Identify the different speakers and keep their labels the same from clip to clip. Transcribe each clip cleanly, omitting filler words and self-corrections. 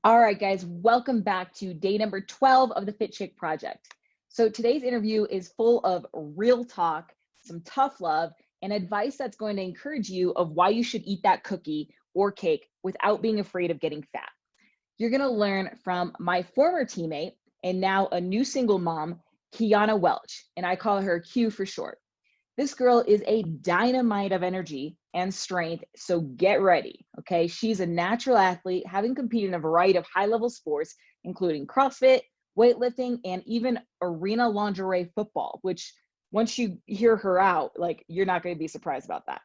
Speaker 1: All right, guys, welcome back to day number 12 of the Fit Chick Project. So today's interview is full of real talk, some tough love, and advice that's going to encourage you of why you should eat that cookie or cake without being afraid of getting fat. You're going to learn from my former teammate and now a new single mom, Quiana Welch, and I call her Q for short. This girl is a dynamite of energy and strength, so get ready, okay? She's a natural athlete, having competed in a variety of high-level sports, including CrossFit, weightlifting, and even arena lingerie football, which once you hear her out, like, you're not going to be surprised about that.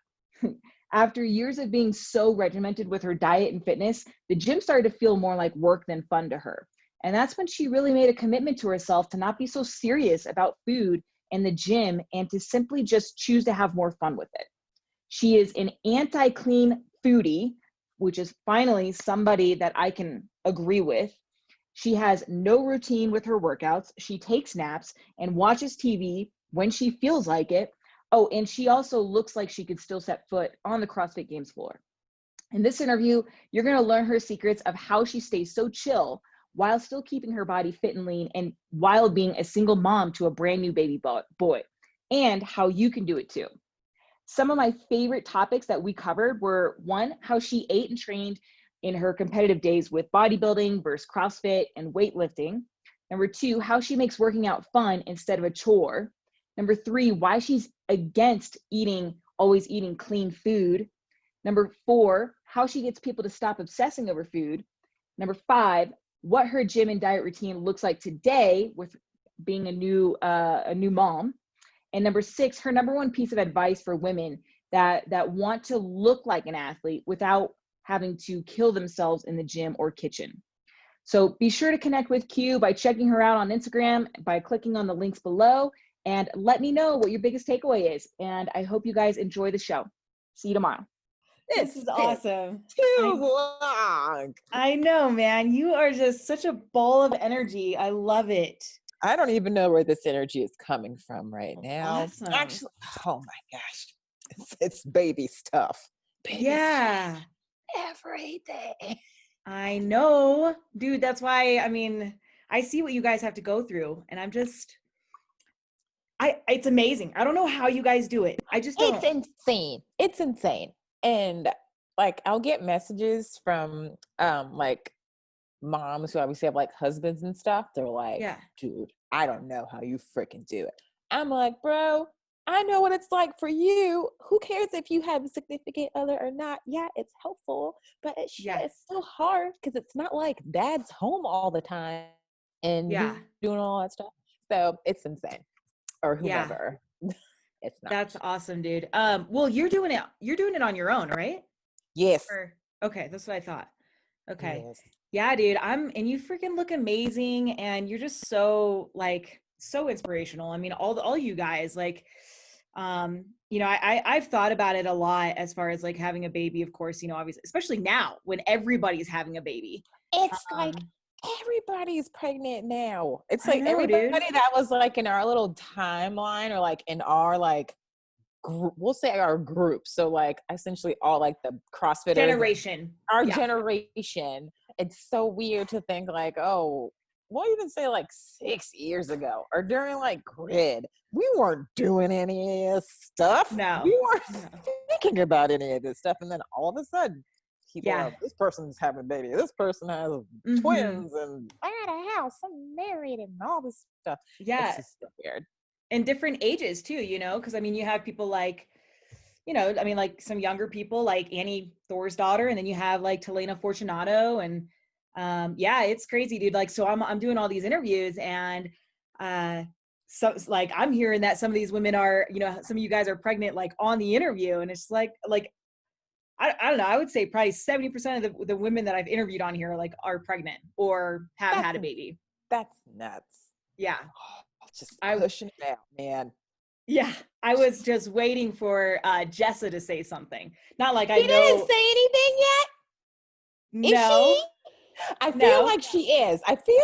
Speaker 1: After years of being so regimented with her diet and fitness, the gym started to feel more like work than fun to her. And that's when she really made a commitment to herself to not be so serious about food and the gym and to simply just choose to have more fun with it. She is an anti-clean foodie, which is finally somebody that I can agree with. She has no routine with her workouts. She takes naps and watches TV when she feels like it. Oh, and she also looks like she could still set foot on the CrossFit Games floor. In this interview, you're going to learn her secrets of how she stays so chill while still keeping her body fit and lean and while being a single mom to a brand new baby boy, and how you can do it too. Some of my favorite topics that we covered were one, how she ate and trained in her competitive days with bodybuilding versus CrossFit and weightlifting. Number two, how she makes working out fun instead of a chore. Number three, why she's against always eating clean food. Number four, how she gets people to stop obsessing over food. Number five, what her gym and diet routine looks like today with being a new mom. And number six, her number one piece of advice for women that want to look like an athlete without having to kill themselves in the gym or kitchen. So be sure to connect with Q by checking her out on Instagram, by clicking on the links below, and let me know what your biggest takeaway is. And I hope you guys enjoy the show. See you tomorrow.
Speaker 2: This is awesome.
Speaker 3: Too long.
Speaker 2: I know, man. You are just such a ball of energy. I love it.
Speaker 3: I don't even know where this energy is coming from right now.
Speaker 2: Awesome.
Speaker 3: Actually, oh my gosh. It's baby stuff.
Speaker 2: Yeah.
Speaker 3: Stuff every day.
Speaker 2: I know. Dude, that's why, I see what you guys have to go through, and it's amazing. I don't know how you guys do it. I just don't.
Speaker 3: It's insane. It's insane. And like I'll get messages from like moms who obviously have like husbands and stuff. They're like,
Speaker 2: Yeah.
Speaker 3: dude, I don't know how you freaking do it. I'm like, bro, I know what it's like for you. Who cares if you have a significant other or not? Yeah, it's helpful, but it's still hard because it's not like dad's home all the time and doing all that stuff. So it's insane. Or whomever. It's not.
Speaker 2: That's awesome, dude. Well, you're doing it on your own, right?
Speaker 3: Yes.
Speaker 2: Okay, that's what I thought. Okay.
Speaker 3: Yes.
Speaker 2: Yeah, dude. And you freaking look amazing, and you're just so inspirational. I mean, all you guys, like, I've thought about it a lot as far as like having a baby, of course, obviously, especially now when everybody's having a baby.
Speaker 3: It's like everybody's pregnant now. It's like
Speaker 2: everybody
Speaker 3: that was like in our little timeline or like in our like we'll say our group. So like essentially all like the CrossFitters
Speaker 2: generation.
Speaker 3: Our generation. It's so weird to think like, oh, we'll even say like 6 years ago or during like grid, we weren't doing any of this stuff.
Speaker 2: No.
Speaker 3: We weren't thinking about any of this stuff. And then all of a sudden, people are, this person's having a baby. This person has twins and I got a house. I'm married and all this stuff.
Speaker 2: Yeah.
Speaker 3: It's just so weird.
Speaker 2: And different ages too, because I mean, you have people like, like some younger people like Annie Thor's daughter, and then you have like Telena Fortunato, and it's crazy, dude. Like, so I'm doing all these interviews, and so like I'm hearing that some of these women are, some of you guys are pregnant like on the interview, and it's like I don't know. I would say probably 70% of the women that I've interviewed on here are pregnant or have had a baby.
Speaker 3: That's nuts.
Speaker 2: Yeah.
Speaker 3: Just pushing it out, man.
Speaker 2: Yeah. I was just waiting for Jessa to say something. Not like
Speaker 3: She didn't say anything yet?
Speaker 2: No.
Speaker 3: I feel like she is. I
Speaker 2: think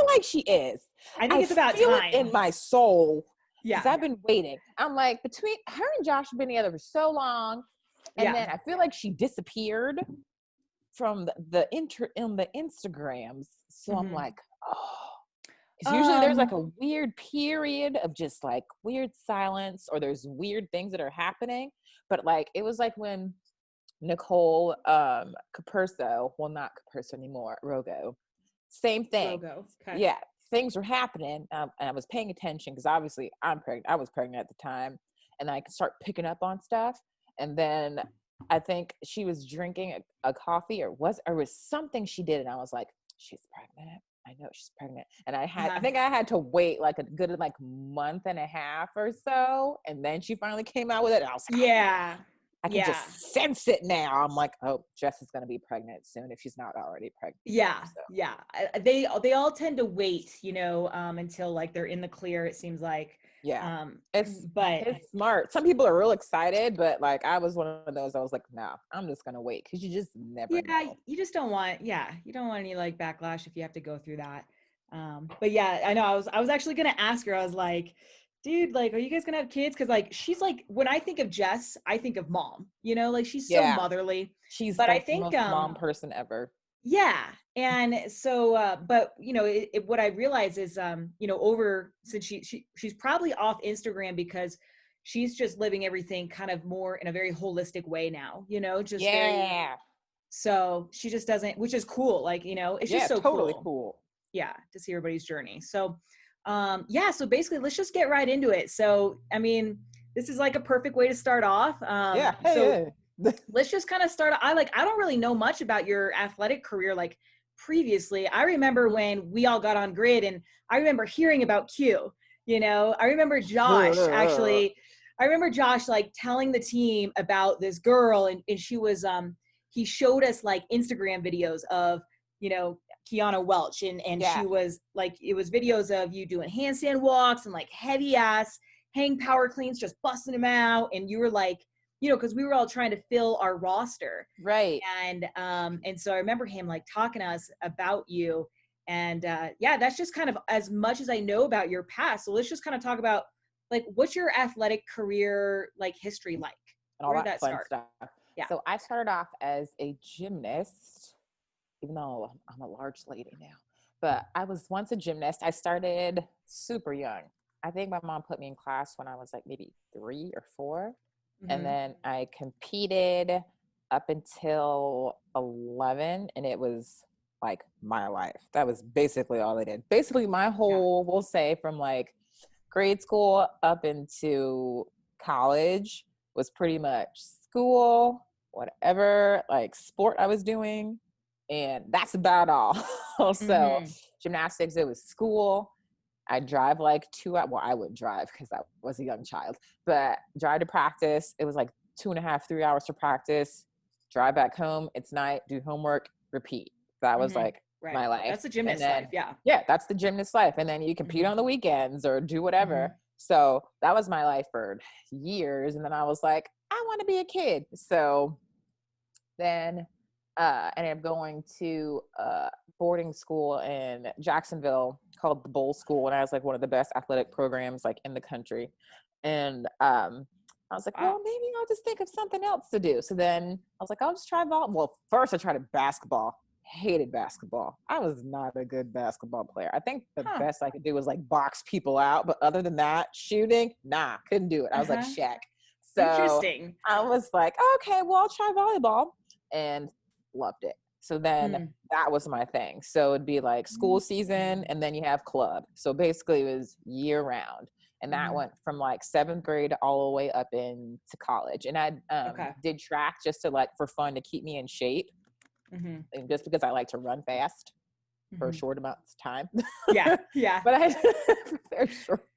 Speaker 2: it's about
Speaker 3: feel
Speaker 2: time.
Speaker 3: It in my soul.
Speaker 2: Yeah.
Speaker 3: Because I've been waiting. I'm like, between her and Josh have been together for so long. And then I feel like she disappeared. from the Instagrams. So I'm
Speaker 2: Mhm.
Speaker 3: like, oh, because usually there's like
Speaker 1: Um,
Speaker 3: a weird period of just like weird silence, or there's weird things that are happening. But like, it was like when Nicole Capurso, well, not Capurso anymore, Rogo, same thing.
Speaker 2: Rogo. Okay.
Speaker 3: Yeah, things were happening, and I was paying attention because obviously I'm pregnant. I was pregnant at the time, and I could start picking up on stuff. And then I think she was drinking a coffee, or was something she did, and I was like, she's pregnant. I know she's pregnant. And I think I had to wait like a good like month and a half or so, and then she finally came out with it. And I was like,
Speaker 2: Yeah.
Speaker 3: I can just sense it now. I'm like, oh, Jess is going to be pregnant soon if she's not already pregnant.
Speaker 2: Yeah.
Speaker 3: So.
Speaker 2: Yeah. They all tend to wait, until like they're in the clear, it seems like.
Speaker 3: Yeah,
Speaker 2: But
Speaker 3: it's smart. Some people are real excited, but like I was one of those. I was like, no, I'm just gonna wait, because you just never
Speaker 2: yeah,
Speaker 3: know.
Speaker 2: you just don't want, you don't want any like backlash if you have to go through that. But yeah, I know I was actually gonna ask her. I was like, dude, like, are you guys gonna have kids? Because like she's like, when I think of Jess, I think of mom. Like she's so
Speaker 3: Yeah,
Speaker 2: motherly.
Speaker 3: she's
Speaker 2: But I
Speaker 3: like the
Speaker 2: think
Speaker 3: most mom person ever.
Speaker 2: yeah. And so, but what I realize is, over since she's probably off Instagram because she's just living everything kind of more in a very holistic way now, just very,
Speaker 3: Yeah,
Speaker 2: so she just doesn't, which is cool. Like, it's just
Speaker 3: yeah,
Speaker 2: so
Speaker 3: totally
Speaker 2: cool.
Speaker 3: cool.
Speaker 2: Yeah. To see everybody's journey. So, yeah. So basically let's just get right into it. So, I mean, this is like a perfect way to start off.
Speaker 3: Yeah,
Speaker 2: So
Speaker 3: hey.
Speaker 2: let's just kind of start. I don't really know much about your athletic career like previously. I remember when we all got on grid, and I remember hearing about Q. I remember Josh actually. I remember Josh like telling the team about this girl, and she was he showed us like Instagram videos of Quiana Welch, and
Speaker 3: Yeah,
Speaker 2: she was like, it was videos of you doing handstand walks and like heavy ass hang power cleans, just busting them out, and you were like, because we were all trying to fill our roster.
Speaker 3: right.
Speaker 2: And so I remember him like talking to us about you. And yeah, that's just kind of as much as I know about your past. So let's just kind of talk about like, what's your athletic career like history like?
Speaker 3: And all
Speaker 2: Where did
Speaker 3: that
Speaker 2: that
Speaker 3: fun
Speaker 2: start?
Speaker 3: stuff.
Speaker 2: Yeah.
Speaker 3: So I started off as a gymnast, even though I'm a large lady now. But I was once a gymnast. I started super young. I think my mom put me in class when I was like maybe 3 or 4. And
Speaker 2: Mm-hmm.
Speaker 3: then I competed up until 11, and it was like my life. That was basically all I did. Basically my whole, we'll say, from like grade school up into college was pretty much school, whatever like sport I was doing, and that's about all. So
Speaker 2: Mm-hmm.
Speaker 3: gymnastics, it was school. I drive like 2 hours. Well, I would drive because I was a young child, but drive to practice. It was like 2.5, 3 hours to practice. Drive back home. It's night. Do homework. Repeat. That was
Speaker 2: Mm-hmm.
Speaker 3: like
Speaker 2: Right.
Speaker 3: my life.
Speaker 2: That's a gymnast
Speaker 3: And then,
Speaker 2: life. Yeah.
Speaker 3: yeah, that's the gymnast life. And then you compete on the weekends or do whatever.
Speaker 2: Mm-hmm.
Speaker 3: So that was my life for years. And then I was like, I want to be a kid. So then I ended up going to boarding school in Jacksonville called the Bowl School, and I was like one of the best athletic programs like in the country. And I was like, well, maybe I'll just think of something else to do. So then I was like, I'll just try volleyball. Well, first I tried basketball. Hated basketball. I was not a good basketball player. I think the best I could do was like box people out, but other than that, shooting, nah, couldn't do it. I was like Shaq. So
Speaker 2: interesting.
Speaker 3: I was like, okay, well, I'll try volleyball, and loved it. So then that was my thing. So it'd be like school season, and then you have club. So basically it was year round. And that went from like 7th grade all the way up into college. And I did track just to like for fun to keep me in shape. And just because I like to run fast for a short amount of time.
Speaker 2: Yeah. Yeah.
Speaker 3: But I had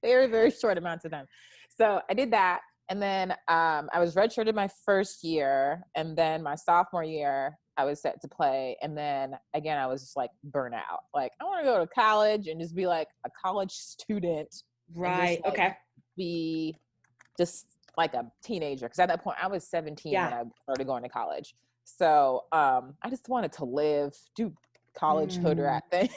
Speaker 3: very, very short amounts of time. So I did that. And then I was redshirted my first year. And then my sophomore year, I was set to play. And then again, I was just like burnt out. Like, I want to go to college and just be like a college student.
Speaker 2: Right.
Speaker 3: Just, like, be just like a teenager. Because at that point, I was 17 when I started going to college. So I just wanted to live, do college hood rat things.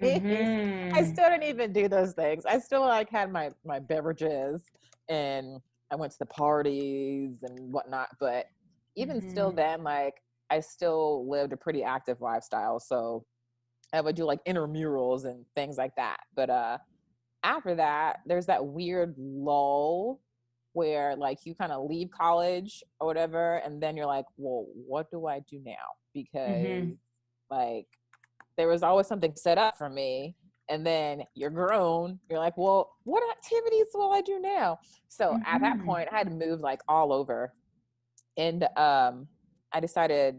Speaker 3: I still didn't even do those things. I still like had my beverages, and I went to the parties and whatnot. But even still then, like I still lived a pretty active lifestyle. So I would do like intramurals and things like that. But after that, there's that weird lull where like you kind of leave college or whatever, and then you're like, well, what do I do now? Because like there was always something set up for me, and then you're grown, you're like, well, what activities will I do now? So at that point I had to move like all over. And I decided,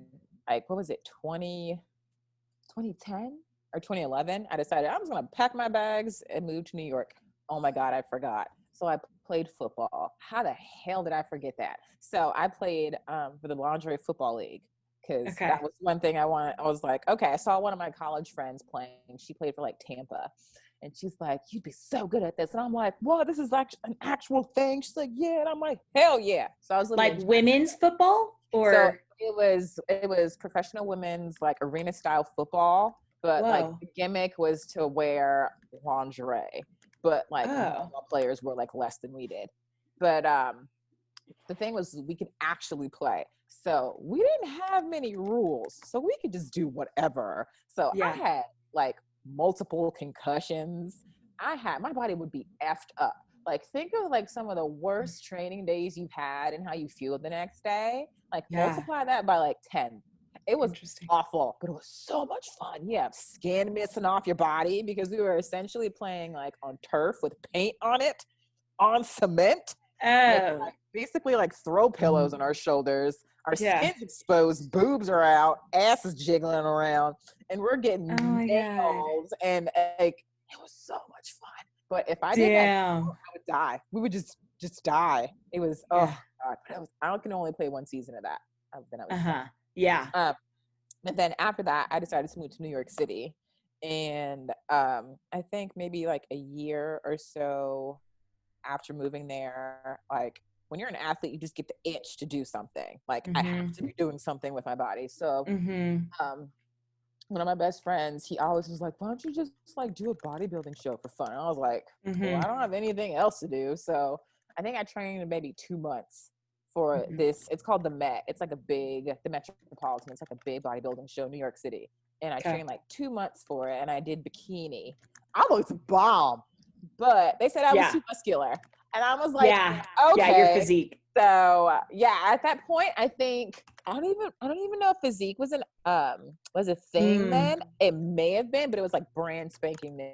Speaker 3: like, what was it, 2010 or 2011, I decided I was going to pack my bags and move to New York. Oh my God, I forgot. So I played football. How the hell did I forget that? So I played for the Lingerie Football League, because that was one thing I wanted. I was like, okay, I saw one of my college friends playing. She played for like Tampa. And she's like, you'd be so good at this. And I'm like, whoa, this is like an actual thing. She's like, yeah. And I'm like, hell yeah. So I was
Speaker 2: like women's football, or
Speaker 3: so it was professional women's like arena style football, but like the gimmick was to wear lingerie, but like volleyball players were like less than we did. But the thing was, we could actually play. So we didn't have many rules, so we could just do whatever. So I had like multiple concussions. My body would be effed up. Like, think of like some of the worst training days you've had and how you feel the next day. Like multiply that by like 10. It was awful, but it was so much fun. You have skin missing off your body because we were essentially playing like on turf with paint on it, on cement. With, like, basically like throw pillows on our shoulders. Our skin's exposed, boobs are out, ass is jiggling around, and we're getting nails. And like, it was so much fun. But if I did that, I would die. We would just die. It was God. I can only play one season of that. Then I was and then after that, I decided to move to New York City, and I think maybe like a year or so after moving there, like when you're an athlete, you just get the itch to do something. Like I have to be doing something with my body. So one of my best friends, he always was like, why don't you just like do a bodybuilding show for fun? And I was like, well, I don't have anything else to do. So I think I trained maybe 2 months for this. It's called the Met. It's like the Metropolitan. It's like a big bodybuilding show in New York City. And I trained like 2 months for it, and I did bikini. I looked bomb, but they said I was too muscular. And I was like, okay.
Speaker 2: Your physique.
Speaker 3: So at that point, I think I don't even know if physique was a thing then. It may have been, but it was like brand spanking new.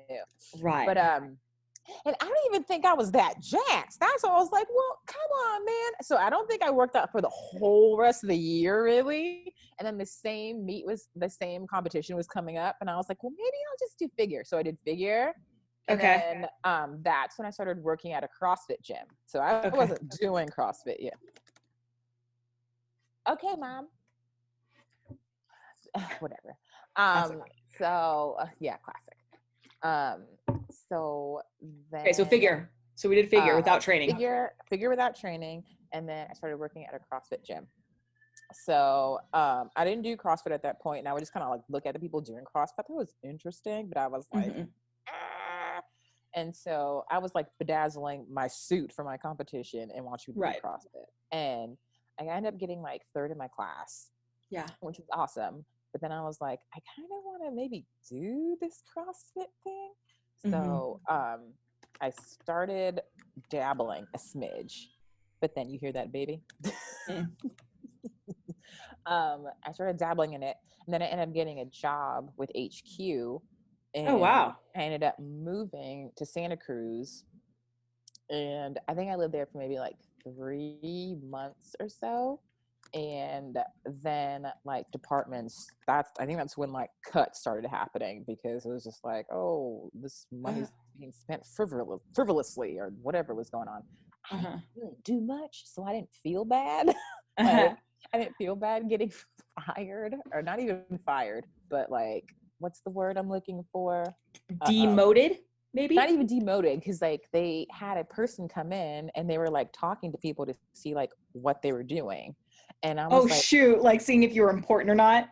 Speaker 2: Right.
Speaker 3: But and I don't even think I was that jacked. That's why I was like, well, come on, man. So I don't think I worked out for the whole rest of the year, really. And then the same competition was coming up, and I was like, well, maybe I'll just do figure. So I did figure. And then that's when I started working at a CrossFit gym. So I wasn't doing CrossFit yet. Okay, Mom. Whatever. So classic. So then.
Speaker 2: So figure. So we did figure without training.
Speaker 3: Figure without training, and then I started working at a CrossFit gym. So I didn't do CrossFit at that point, and I would just kind of like look at the people doing CrossFit. I thought it was interesting, but I was like. And so I was like bedazzling my suit for my competition and watching people do CrossFit. And I ended up getting like third in my class. Yeah. Which is awesome. But then I was like, I kind of want to maybe do this CrossFit thing. So I started dabbling a smidge. But then you hear that, baby? I started dabbling in it. And then I ended up getting a job with HQ. And I ended up moving to Santa Cruz, and I think I lived there for maybe like 3 months or so. And then like departments, I think that's when like cuts started happening, because it was just like, oh, this money's being spent frivolously or whatever was going on. I didn't really do much, so I didn't feel bad. I didn't feel bad getting fired, or not even fired, but like, what's the word I'm looking for?
Speaker 2: Demoted, maybe?
Speaker 3: Not even demoted, because like they had a person come in and they were like talking to people to see like what they were doing. And I was
Speaker 2: like, shoot, like seeing if you were important or not.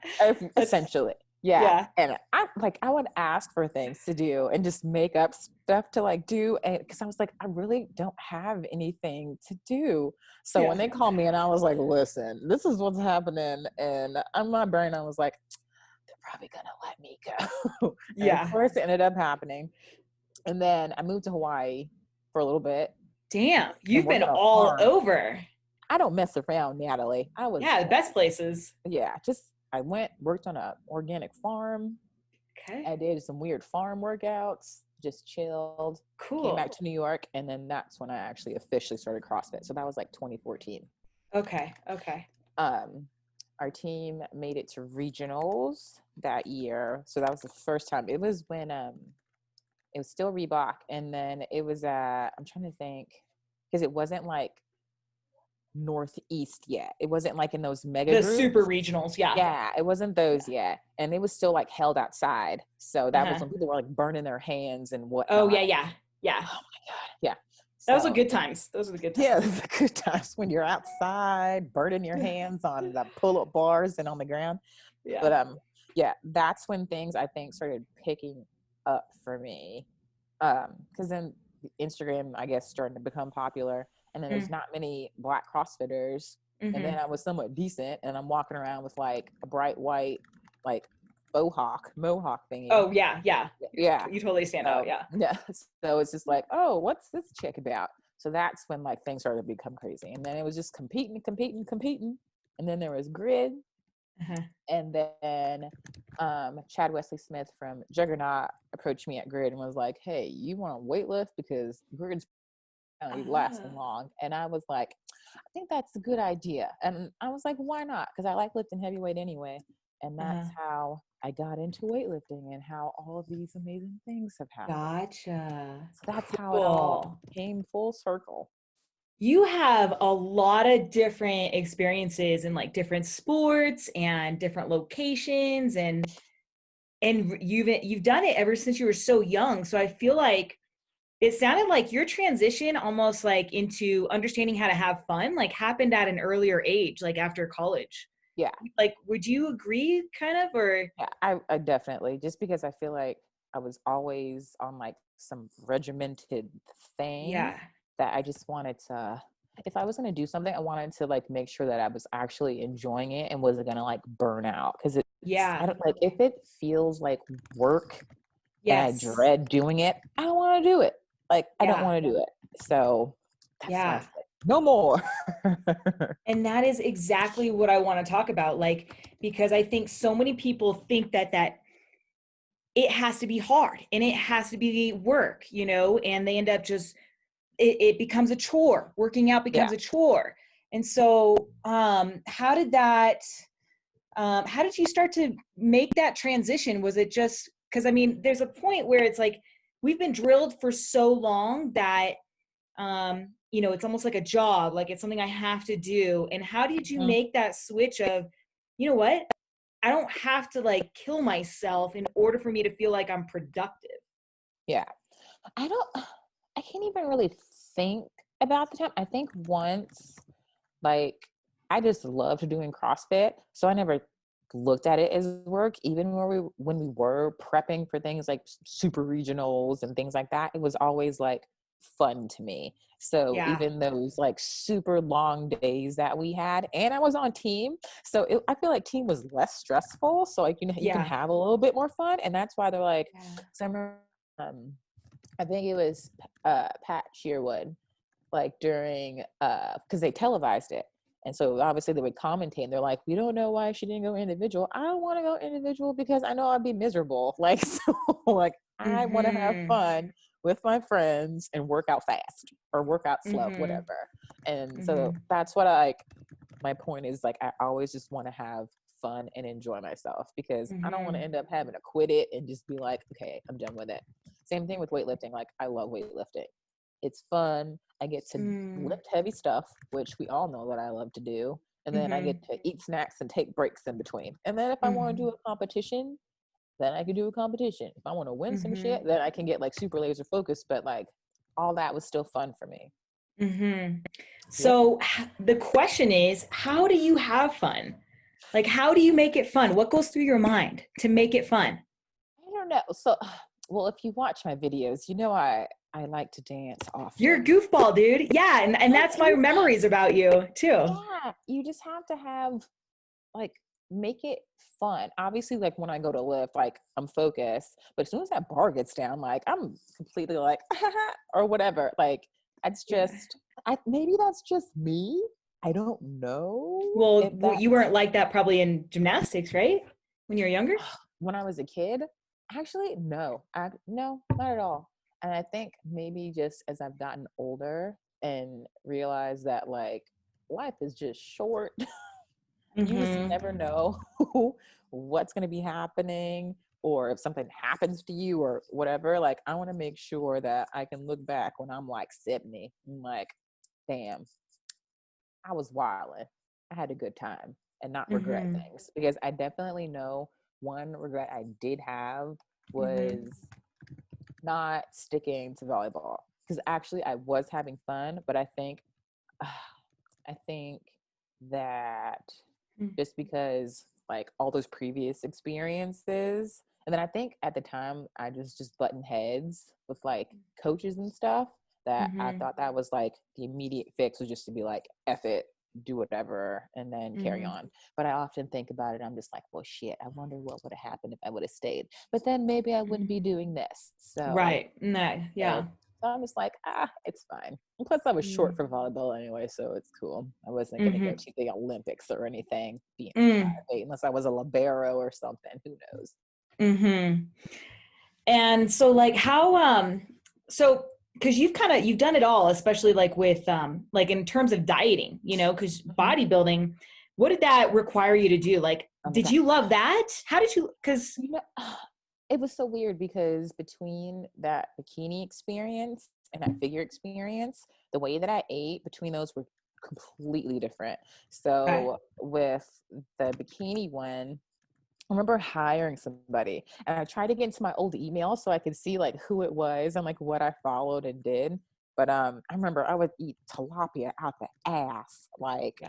Speaker 3: Essentially. Yeah. And I would ask for things to do and just make up stuff to like do. And because I was like, I really don't have anything to do. So when they called me and I was like, listen, this is what's happening. And on my brain, I was like, they're probably going to let me go. And of course it ended up happening. And then I moved to Hawaii for a little bit.
Speaker 2: Damn. You've been all over.
Speaker 3: I don't mess around, Natalie.
Speaker 2: The best places.
Speaker 3: Yeah. I worked on an organic farm.
Speaker 2: Okay.
Speaker 3: I did some weird farm workouts, just chilled.
Speaker 2: Cool.
Speaker 3: Came back to New York, and then that's when I actually officially started CrossFit. So that was like 2014.
Speaker 2: Okay.
Speaker 3: Our team made it to regionals that year. So that was the first time. It was when it was still Reebok, and then it was I'm trying to think, because it wasn't like Northeast yet. It wasn't like in those mega groups.
Speaker 2: Super regionals.
Speaker 3: Yeah, it wasn't those yet. And it was still like held outside. So that was when people were like burning their hands and whatnot.
Speaker 2: Oh yeah.
Speaker 3: Oh my God. Yeah.
Speaker 2: Those are good times. Those are the good times.
Speaker 3: Yeah, the good times when you're outside burning your hands on the pull-up bars and on the ground.
Speaker 2: Yeah.
Speaker 3: But that's when things I think started picking up for me. Because then Instagram, I guess, started to become popular. And then there's not many Black CrossFitters. And then I was somewhat decent, and I'm walking around with like a bright white, like mohawk thingy.
Speaker 2: Oh yeah. You totally stand out.
Speaker 3: Yeah. So it's just like, oh, what's this chick about? So that's when like things started to become crazy. And then it was just competing. And then there was grid. And then Chad Wesley Smith from Juggernaut approached me at grid and was like, hey, you want to weightlift because grid's lasting long. And I was like, I think that's a good idea. And I was like, why not? Because I like lifting heavyweight anyway. And that's how I got into weightlifting and how all of these amazing things have happened.
Speaker 2: Gotcha.
Speaker 3: So that's how it all came full circle.
Speaker 2: You have a lot of different experiences in like different sports and different locations, and you've done it ever since you were so young. So I feel like it sounded like your transition almost like into understanding how to have fun, like happened at an earlier age, like after college.
Speaker 3: Yeah.
Speaker 2: Like, would you agree kind of, or?
Speaker 3: Yeah, I definitely, just because I feel like I was always on like some regimented thing.
Speaker 2: Yeah.
Speaker 3: That I just wanted to, if I was going to do something, I wanted to like make sure that I was actually enjoying it and wasn't going to like burn out. Cause I don't like, if it feels like work and I dread doing it, I don't want to do it. Like, I don't want to do it. So that's no more.
Speaker 2: And that is exactly what I want to talk about. Like, because I think so many people think that it has to be hard and it has to be work, you know, and they end up just, it becomes a chore. Working out becomes a chore. And so, how did you start to make that transition? Was it just, because I mean, there's a point where it's like, we've been drilled for so long that, you know, it's almost like a job, like it's something I have to do. And how did you make that switch of, you know what, I don't have to like kill myself in order for me to feel like I'm productive?
Speaker 3: Yeah. I can't even really think about the time. I think once, like, I just loved doing CrossFit. So I never looked at it as work, even when we were prepping for things like super regionals and things like that. It was always like fun to me. So even those like super long days that we had, and I was on team, so I feel like team was less stressful. So like, you know, you can have a little bit more fun. And that's why they're like, so I remember, I think it was Pat Shearwood, like during because they televised it. And so obviously they would commentate and they're like, we don't know why she didn't go individual. I don't want to go individual because I know I'd be miserable. Like, so like, I want to have fun with my friends and work out fast or work out slow, whatever. And so that's what my point is, like, I always just want to have fun and enjoy myself because I don't want to end up having to quit it and just be like, okay, I'm done with it. Same thing with weightlifting. Like, I love weightlifting. It's fun. I get to lift heavy stuff, which we all know that I love to do. And then I get to eat snacks and take breaks in between. And then if I want to do a competition, then I can do a competition. If I want to win some shit, then I can get like super laser focused. But like, all that was still fun for me.
Speaker 2: So the question is, how do you have fun? Like, how do you make it fun? What goes through your mind to make it fun?
Speaker 3: I don't know. So, well, if you watch my videos, you know I like to dance often.
Speaker 2: You're a goofball, dude. Yeah, and that's my memories about you too.
Speaker 3: Yeah, you just have to have like make it fun. Obviously, like when I go to lift, like I'm focused, but as soon as that bar gets down, like I'm completely like or whatever. Like it's just maybe that's just me. I don't know.
Speaker 2: Well, you weren't like that probably in gymnastics, right? When you were younger?
Speaker 3: When I was a kid, actually, no, no, not at all. And I think maybe just as I've gotten older and realized that like life is just short. You just never know what's going to be happening, or if something happens to you or whatever. Like, I want to make sure that I can look back when I'm like 70 and like, damn, I was wilding. I had a good time and not regret things, because I definitely know one regret I did have was not sticking to volleyball, because actually I was having fun, but I think that just because like all those previous experiences, and then I think at the time I just button heads with like coaches and stuff, that I thought that was like the immediate fix was just to be like, F it, do whatever, and then carry on. But I often think about it, I'm just like, well, shit, I wonder what would have happened if I would have stayed, but then maybe I wouldn't be doing this. So
Speaker 2: Yeah.
Speaker 3: so I'm just like, it's fine. And plus, I was short for volleyball anyway, so it's cool. I wasn't going to go to the Olympics or anything being 5'8", unless I was a libero or something. Who knows?
Speaker 2: And so, like, how so because you've done it all, especially like with like in terms of dieting, you know, because bodybuilding, what did that require you to do? Like, did you love that? How did you? Because
Speaker 3: it was so weird, because between that bikini experience and that figure experience, the way that I ate between those were completely different. So with the bikini one, I remember hiring somebody, and I tried to get into my old email so I could see like who it was and like what I followed and did. But I remember I would eat tilapia out the ass, like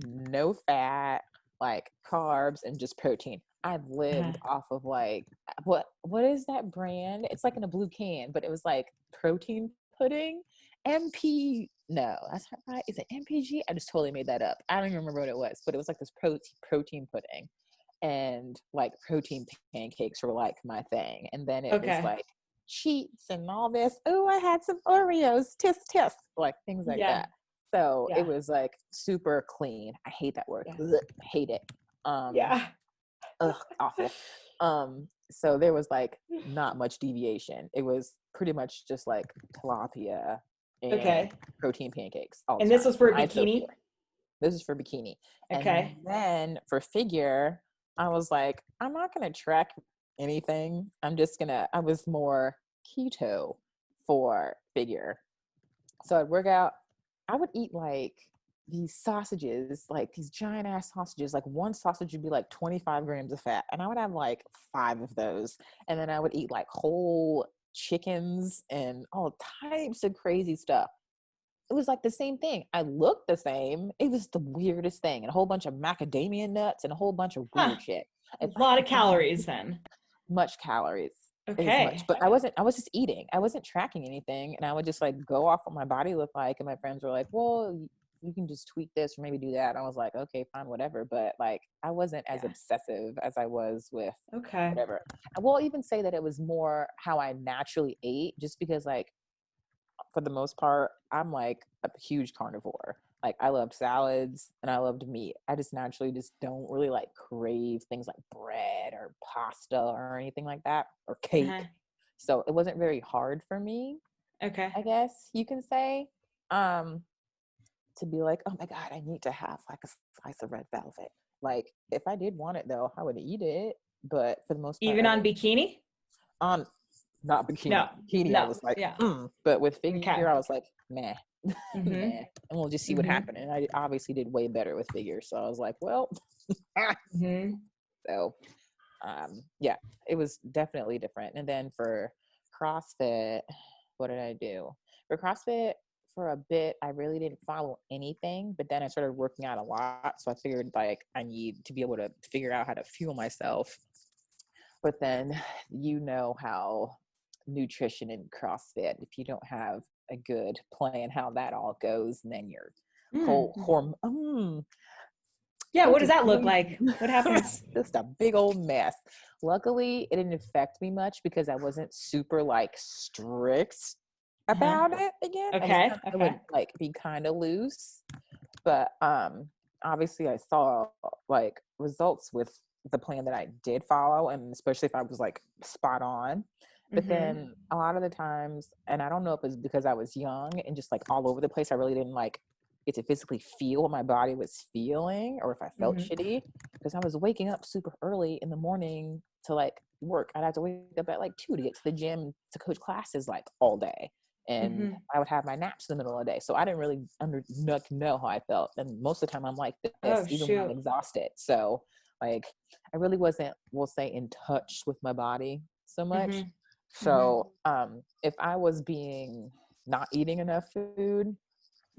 Speaker 3: no fat, like carbs, and just protein. I've lived off of like what is that brand? It's like in a blue can, but it was like protein pudding. MP No, that's not right. Is it MPG? I just totally made that up. I don't even remember what it was, but it was like this protein pudding, and like protein pancakes were like my thing. And then it was like cheats and all this. Oh, I had some Oreos, tisk tisk, like things like that. So it was like super clean. I hate that word. Ugh, hate it. Awful. So there was like not much deviation. It was pretty much just like tilapia and protein pancakes.
Speaker 2: And this was for a bikini?
Speaker 3: This is for bikini.
Speaker 2: Okay.
Speaker 3: And then for figure, I was like, I'm not going to track anything. I was more keto for figure. So I'd work out. I would eat like these sausages, like these giant ass sausages. Like one sausage would be like 25 grams of fat, and I would have like 5 of those. And then I would eat like whole chickens and all types of crazy stuff. It was like the same thing. I looked the same. It was the weirdest thing. And a whole bunch of macadamia nuts and a whole bunch of weird shit.
Speaker 2: A lot of calories then.
Speaker 3: Much calories.
Speaker 2: Okay.
Speaker 3: It was much. But I was just eating. I wasn't tracking anything. And I would just like go off what my body looked like. And my friends were like, well, you can just tweak this or maybe do that. And I was like, okay, fine, whatever. But like, I wasn't as obsessive as I was with whatever. I will even say that it was more how I naturally ate, just because like, for the most part, I'm like a huge carnivore. Like I loved salads and I loved meat. I just naturally just don't really like crave things like bread or pasta or anything like that, or cake. So it wasn't very hard for me. I guess you can say, to be like, oh my God, I need to have like a slice of red velvet. Like if I did want it though, I would eat it. But for the most part,
Speaker 2: even on bikini?
Speaker 3: Not bikini.
Speaker 2: No.
Speaker 3: Bikini, I was like, but with figure, I was like, nah. Nah. And we'll just see what happened. And I obviously did way better with figure. So I was like, well, so yeah, it was definitely different. And then for CrossFit, what did I do? For CrossFit, for a bit, I really didn't follow anything, but then I started working out a lot. So I figured like I need to be able to figure out how to fuel myself. But then you know how nutrition and CrossFit, if you don't have a good plan how that all goes, and then your whole hormone.
Speaker 2: Yeah, what does that look like? What happens?
Speaker 3: Just a big old mess. Luckily, it didn't affect me much because I wasn't super like strict about it again.
Speaker 2: Okay.
Speaker 3: I would like be kind of loose. But obviously I saw like results with the plan that I did follow, and especially if I was like spot on. But then a lot of the times, and I don't know if it's because I was young and just like all over the place, I really didn't like get to physically feel what my body was feeling, or if I felt shitty, because I was waking up super early in the morning to like work. I'd have to wake up at like 2 to get to the gym to coach classes like all day. And I would have my naps in the middle of the day. So I didn't really know how I felt. And most of the time I'm like this, even when I'm exhausted. So like, I really wasn't, we'll say, in touch with my body so much. So if I was not eating enough food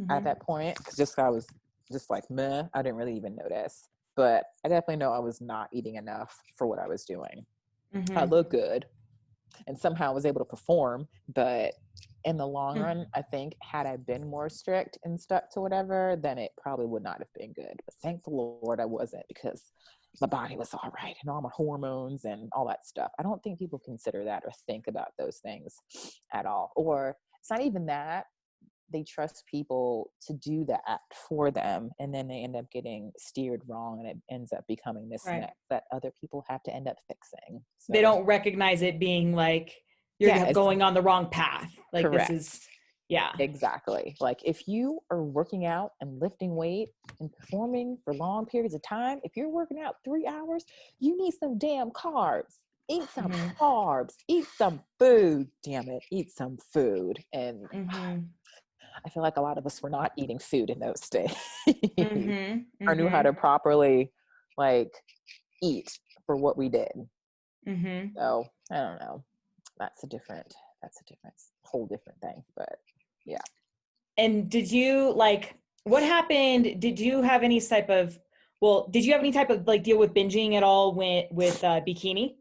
Speaker 3: at that point, because just I was just like meh, I didn't really even notice. But I definitely know I was not eating enough for what I was doing. I look good and somehow was able to perform, but in the long run, I think had I been more strict and stuck to whatever, then it probably would not have been good. But thank the Lord I wasn't, because my body was all right and all my hormones and all that stuff. I don't think people consider that or think about those things at all. Or it's not even that. They trust people to do that for them, and then they end up getting steered wrong, and it ends up becoming this mess that other people have to end up fixing. So,
Speaker 2: they don't recognize it being like you're going on the wrong path. Like
Speaker 3: correct.
Speaker 2: This is,
Speaker 3: exactly. Like if you are working out and lifting weight and performing for long periods of time, if you're working out 3 hours, you need some damn carbs. Eat some carbs. Eat some food. Damn it. Eat some food. And I feel like a lot of us were not eating food in those days or knew how to properly like eat for what we did. So I don't know. That's a whole different thing, but yeah.
Speaker 2: And did you like, what happened? Did you have any type of like deal with binging at all with bikini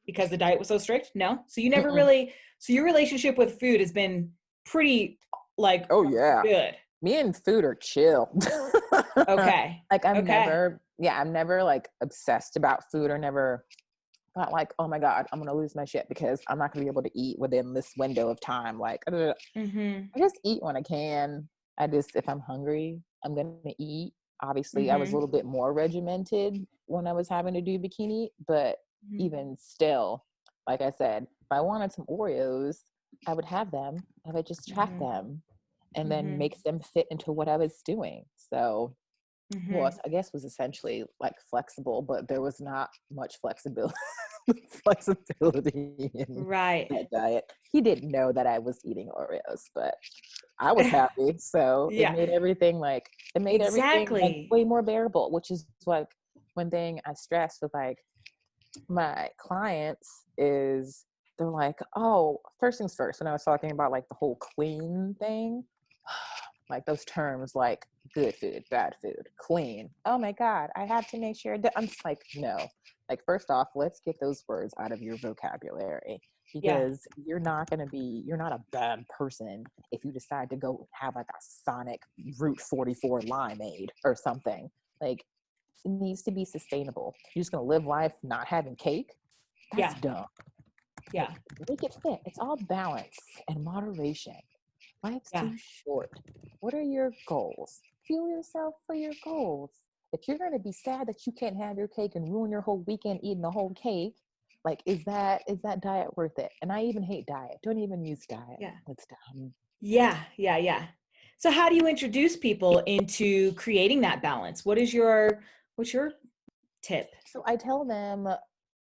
Speaker 2: because the diet was so strict? No. So you never really, so your relationship with food has been pretty like, good.
Speaker 3: Me and food are chill.
Speaker 2: Okay.
Speaker 3: Like I'm never like obsessed about food, or never thought like, oh my God, I'm gonna lose my shit because I'm not gonna be able to eat within this window of time. Like I just eat when I can. If I'm hungry, I'm gonna eat. Obviously I was a little bit more regimented when I was having to do bikini, but even still, like I said, if I wanted some Oreos, I would have them. I would just track them and then make them fit into what I was doing. So well, I guess was essentially like flexible, but there was not much flexibility in that diet. He didn't know that I was eating Oreos, but I was happy. So it made everything like way more bearable, which is like one thing I stress with like my clients is they're like, oh, first things first, when I was talking about like the whole clean thing, like those terms like good food, bad food, clean. Oh my God, I have to make sure that I'm just like, no. Like first off, let's get those words out of your vocabulary, because you're not a bad person if you decide to go have like a Sonic Route 44 limeade or something. Like it needs to be sustainable. You're just gonna live life not having cake? That's dumb.
Speaker 2: Yeah.
Speaker 3: Make it fit. It's all balance and moderation. Life's too short. What are your goals? Fuel yourself for your goals. If you're going to be sad that you can't have your cake and ruin your whole weekend eating the whole cake, like, is that diet worth it? And I even hate diet. Don't even use diet.
Speaker 2: Yeah.
Speaker 3: It's dumb.
Speaker 2: Yeah. So how do you introduce people into creating that balance? What's your tip?
Speaker 3: So I tell them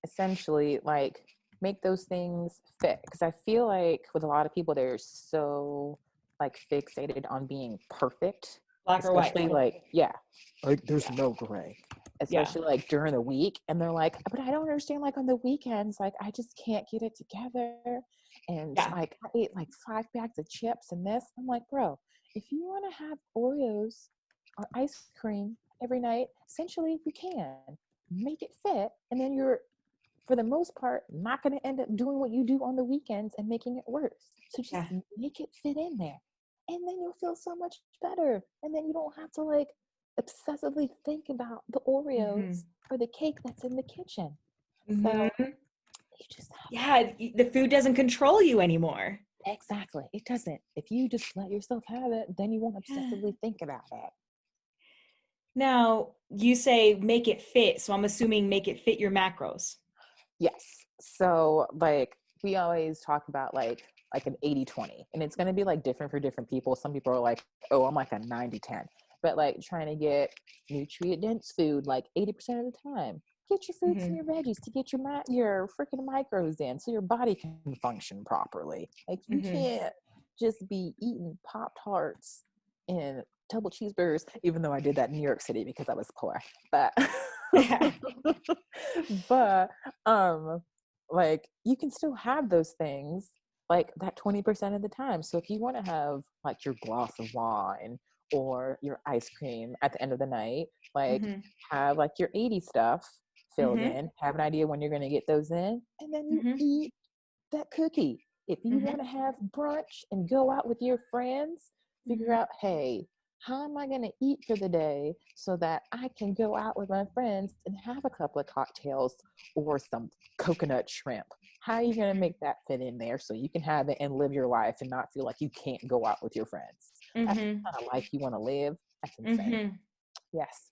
Speaker 3: essentially like, make those things fit, because I feel like with a lot of people they're so like fixated on being perfect,
Speaker 2: Black or white.
Speaker 3: like there's no gray. especially like during the week. And they're like, but I don't understand, like on the weekends, like I just can't get it together. And like I ate like 5 bags of chips and this. I'm like, bro, if you want to have Oreos or ice cream every night, essentially you can make it fit. And then you're, for the most part, not going to end up doing what you do on the weekends and making it worse. So just make it fit in there. And then you'll feel so much better. And then you don't have to like obsessively think about the Oreos or the cake that's in the kitchen. So you just
Speaker 2: the food doesn't control you anymore.
Speaker 3: Exactly. It doesn't. If you just let yourself have it, then you won't obsessively think about it.
Speaker 2: Now, you say make it fit. So I'm assuming make it fit your macros.
Speaker 3: Yes. So like we always talk about like an 80-20, and it's going to be like different for different people. Some people are like, oh, I'm like a 90-10, but like trying to get nutrient dense food like 80% of the time. Get your fruits and your veggies to get your freaking micros in so your body can function properly. Like you can't just be eating Pop-Tarts and double cheeseburgers, even though I did that in New York City because I was poor. But but like you can still have those things like that 20% of the time. So if you want to have like your glass of wine or your ice cream at the end of the night, like have like your 80 stuff filled in, have an idea when you're going to get those in, and then you eat that cookie. If you want to have brunch and go out with your friends, figure out, hey, how am I going to eat for the day so that I can go out with my friends and have a couple of cocktails or some coconut shrimp? How are you going to make that fit in there so you can have it and live your life and not feel like you can't go out with your friends? That's the kind of life you want to live. That's insane. Yes.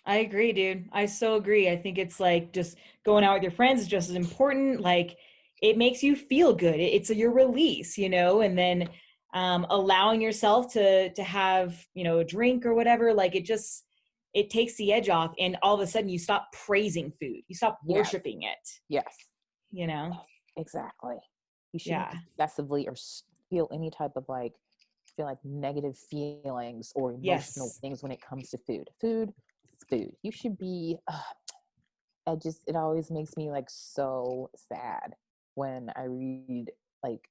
Speaker 2: I agree, dude. I so agree. I think it's like just going out with your friends is just as important. Like it makes you feel good. It's your release, you know, and then allowing yourself to have, you know, a drink or whatever, like it takes the edge off, and all of a sudden you stop praising food. You stop worshiping it.
Speaker 3: Yes.
Speaker 2: You know?
Speaker 3: Exactly. You shouldn't excessively or feel any type of like, feel like negative feelings or emotional things when it comes to food. Food is food. You should be, it always makes me like so sad when I read like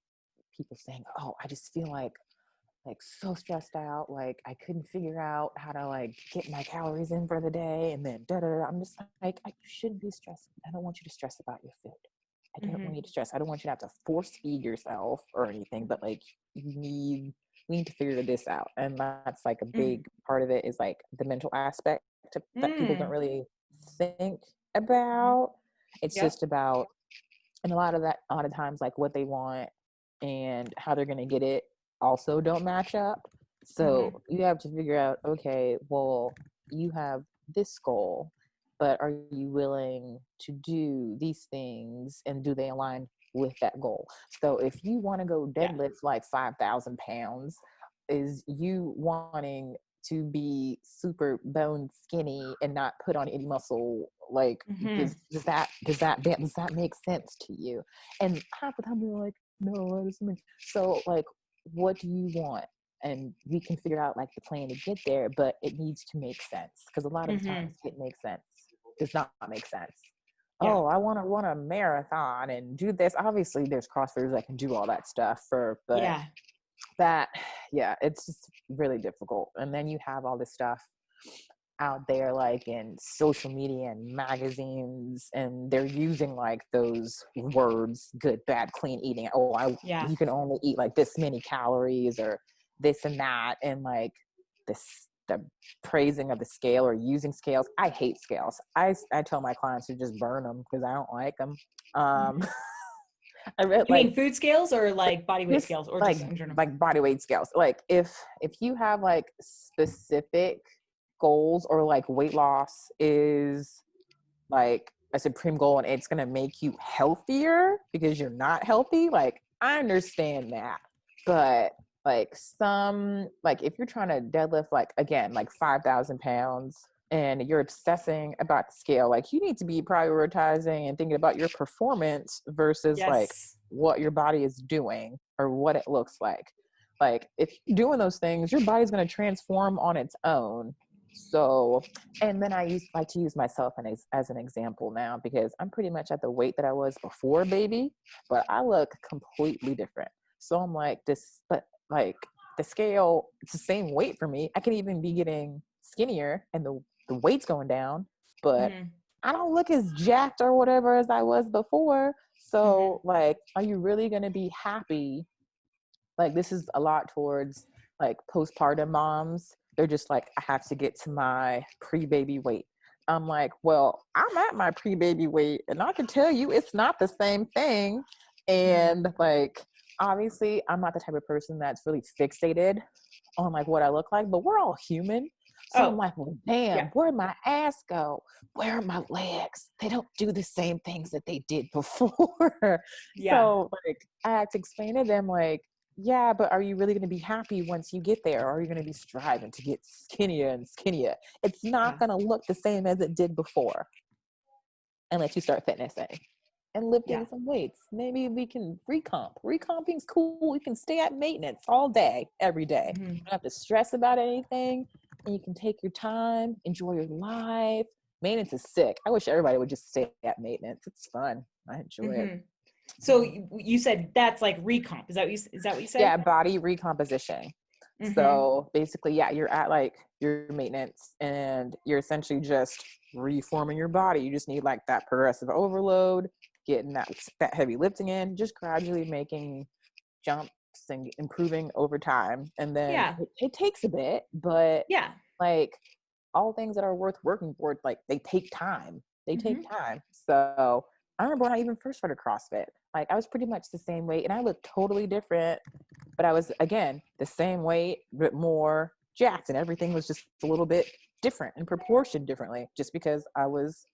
Speaker 3: people saying, oh, I just feel like so stressed out, like I couldn't figure out how to like get my calories in for the day, and then I'm just like, I shouldn't be stressed. I don't want you to stress about your food. I don't want you to stress. I don't want you to have to force feed yourself or anything, but like we need to figure this out. And that's like a big part of it, is like the mental aspect that people don't really think about. It's just about, and a lot of times like what they want and how they're going to get it also don't match up. So you have to figure out, okay, well, you have this goal, but are you willing to do these things, and do they align with that goal? So if you want to go deadlift like 5,000 pounds, is you wanting to be super bone skinny and not put on any muscle, like does that make sense to you? And half the time they're like, no, that doesn't make. So like, what do you want? And we can figure out like the plan to get there, but it needs to make sense, because a lot of times it makes sense does not make sense. Oh, I want to run a marathon and do this. Obviously there's CrossFitters that can do all that stuff it's just really difficult. And then you have all this stuff out there like in social media and magazines, and they're using like those words, good, bad, clean eating. You can only eat like this many calories or this and that, and like the praising of the scale or using scales. I hate scales. I tell my clients to just burn them because I don't like them. I read,
Speaker 2: you mean food scales or like body weight scales, or
Speaker 3: like,
Speaker 2: just in general?
Speaker 3: like body weight scales? Like if you have like specific goals, or like weight loss is like a supreme goal and it's going to make you healthier because you're not healthy, like I understand that. But like if you're trying to deadlift like, again, like 5,000 pounds and you're obsessing about the scale, like you need to be prioritizing and thinking about your performance versus like what your body is doing or what it looks like. Like if you're doing those things, your body's going to transform on its own. So, and then I like to use myself as an example now, because I'm pretty much at the weight that I was before baby, but I look completely different. So I'm like this, but like the scale, it's the same weight for me. I could even be getting skinnier and the weight's going down, but I don't look as jacked or whatever as I was before. So like, are you really going to be happy? Like, this is a lot towards like postpartum moms. They're just like, I have to get to my pre-baby weight. I'm like, well, I'm at my pre-baby weight and I can tell you it's not the same thing. And like, obviously I'm not the type of person that's really fixated on like what I look like, but we're all human. So I'm like, well, damn, where'd my ass go? Where are my legs? They don't do the same things that they did before. So like, I had to explain to them like, yeah, but are you really going to be happy once you get there? Or are you going to be striving to get skinnier and skinnier? It's not going to look the same as it did before unless you start fitnessing and lifting some weights. Maybe we can recomp. Recomping's cool. You can stay at maintenance all day, every day. You don't have to stress about anything. And you can take your time, enjoy your life. Maintenance is sick. I wish everybody would just stay at maintenance. It's fun. I enjoy it.
Speaker 2: So you said that's like recomp. Is that what you said?
Speaker 3: Yeah, body recomposition. So basically, you're at like your maintenance and you're essentially just reforming your body. You just need like that progressive overload, getting that heavy lifting in, just gradually making jumps and improving over time. And then it takes a bit, but like all things that are worth working for, like they take time. They take time. So I remember when I even first started CrossFit, like I was pretty much the same weight and I looked totally different, but I was, again, the same weight, but more jacked, and everything was just a little bit different and proportioned differently just because I was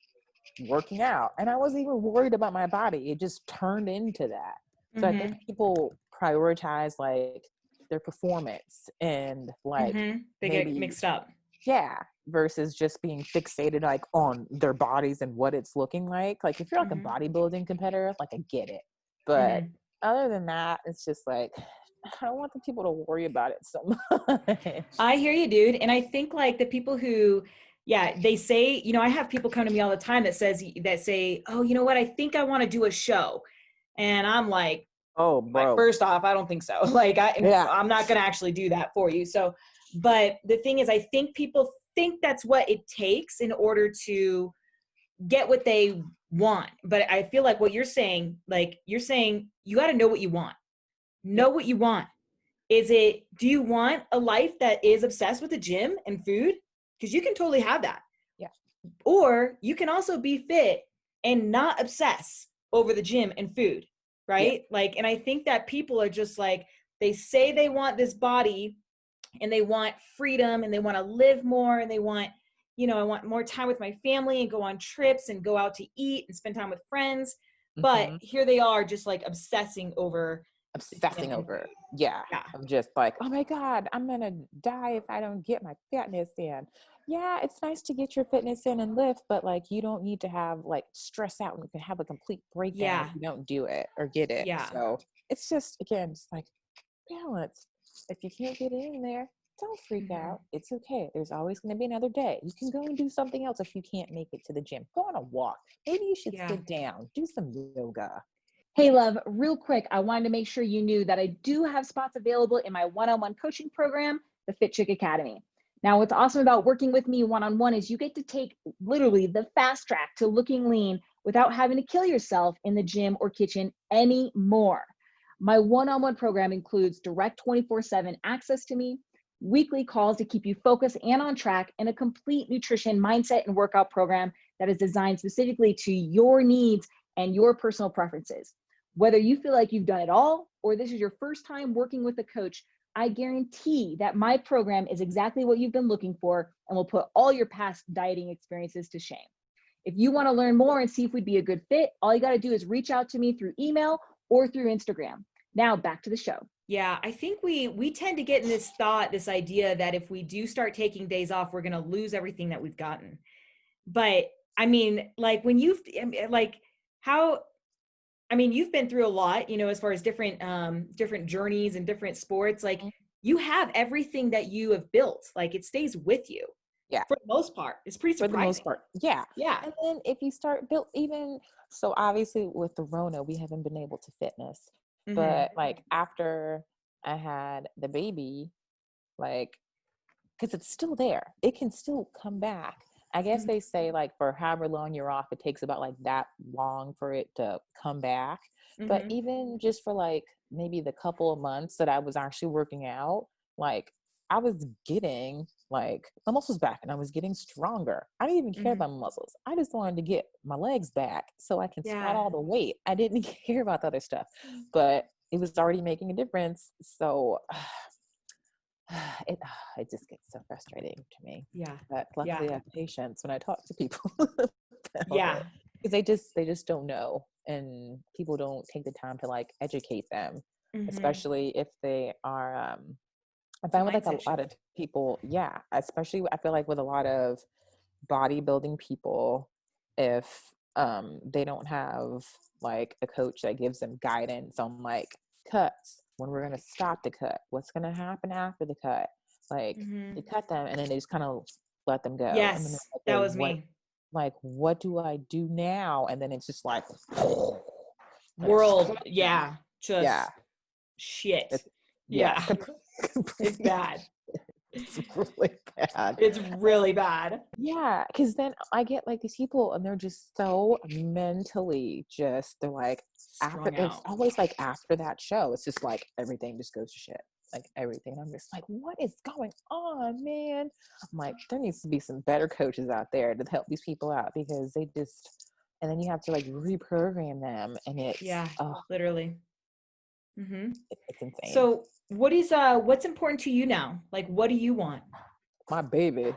Speaker 3: working out and I wasn't even worried about my body. It just turned into that. So I think people prioritize like their performance and like
Speaker 2: they get mixed up.
Speaker 3: Yeah, versus just being fixated like on their bodies and what it's looking like. Like if you're like a bodybuilding competitor, like I get it. But other than that, it's just like I don't want the people to worry about it so much.
Speaker 2: I hear you, dude. And I think like the people who, they say, you know, I have people come to me all the time that say, oh, you know what? I think I want to do a show. And I'm like,
Speaker 3: oh, bro.
Speaker 2: Like, first off, I don't think so. Like I'm not going to actually do that for you. So, but the thing is, I think people think that's what it takes in order to get what they want. But I feel like what you're saying, you got to know what you want. Know what you want. Do you want a life that is obsessed with the gym and food? Because you can totally have that.
Speaker 3: Yeah.
Speaker 2: Or you can also be fit and not obsess over the gym and food. Right. Yes. Like, and I think that people are just like, they say they want this body and they want freedom and they want to live more and they want, you know, I want more time with my family and go on trips and go out to eat and spend time with friends. But here they are just like obsessing over.
Speaker 3: Yeah. I'm just like, oh my God, I'm going to die if I don't get my fitness in. Yeah, it's nice to get your fitness in and lift, but like you don't need to have like stress out and you can have a complete breakdown if you don't do it or get it.
Speaker 2: Yeah.
Speaker 3: So it's just, again, just like balance. If you can't get in there, don't freak out. It's okay. There's always going to be another day. You can go and do something else if you can't make it to the gym. Go on a walk. Maybe you should sit down, do some yoga.
Speaker 1: Hey, love, real quick, I wanted to make sure you knew that I do have spots available in my one-on-one coaching program, the Fit Chick Academy. Now, what's awesome about working with me one-on-one is you get to take literally the fast track to looking lean without having to kill yourself in the gym or kitchen anymore. My one-on-one program includes direct 24/7 access to me, weekly calls to keep you focused and on track, and a complete nutrition, mindset, and workout program that is designed specifically to your needs and your personal preferences. Whether you feel like you've done it all or this is your first time working with a coach, I guarantee that my program is exactly what you've been looking for and will put all your past dieting experiences to shame. If you want to learn more and see if we'd be a good fit, all you got to do is reach out to me through email or through Instagram. Now back to the show.
Speaker 2: Yeah, I think we tend to get in this idea that if we do start taking days off, we're going to lose everything that we've gotten. But I mean, like when you've been through a lot, you know, as far as different journeys and different sports, like you have everything that you have built, like it stays with you.
Speaker 3: Yeah.
Speaker 2: For the most part. It's pretty
Speaker 3: For
Speaker 2: surprising.
Speaker 3: the most part. Yeah.
Speaker 2: Yeah.
Speaker 3: And then if you start build even, so obviously with the Rona, we haven't been able to fitness, but like after I had the baby, like, because it's still there, it can still come back. I guess they say like for however long you're off, it takes about like that long for it to come back. But even just for like maybe the couple of months that I was actually working out, like I was getting like my muscles back and I was getting stronger. I didn't even care about my muscles. I just wanted to get my legs back so I can squat all the weight. I didn't care about the other stuff, but it was already making a difference. So it just gets so frustrating to me.
Speaker 2: Yeah.
Speaker 3: But luckily I have patience when I talk to people
Speaker 2: Yeah.
Speaker 3: because they just don't know, and people don't take the time to like educate them, especially if they are I find with like a lot of people, especially I feel like with a lot of bodybuilding people, if they don't have like a coach that gives them guidance on like cuts, when we're going to stop the cut, what's going to happen after the cut, like they cut them and then they just kind of let them go.
Speaker 2: Yes,
Speaker 3: and then like,
Speaker 2: that was me.
Speaker 3: Like, what do I do now? And then it's just like
Speaker 2: world. Yeah. Just
Speaker 3: yeah,
Speaker 2: shit.
Speaker 3: it's,
Speaker 2: Yeah. It's bad.
Speaker 3: It's really bad.
Speaker 2: It's really bad.
Speaker 3: Yeah, because then I get like these people and they're just so mentally just, they're like, after, it's always like after that show, it's just like everything just goes to shit. Like everything. I'm just like, what is going on, man? I'm like, there needs to be some better coaches out there to help these people out because they just, and then you have to like reprogram them and it's,
Speaker 2: literally.
Speaker 3: It's insane.
Speaker 2: So what's important to you now? Like, what do you want?
Speaker 3: My baby.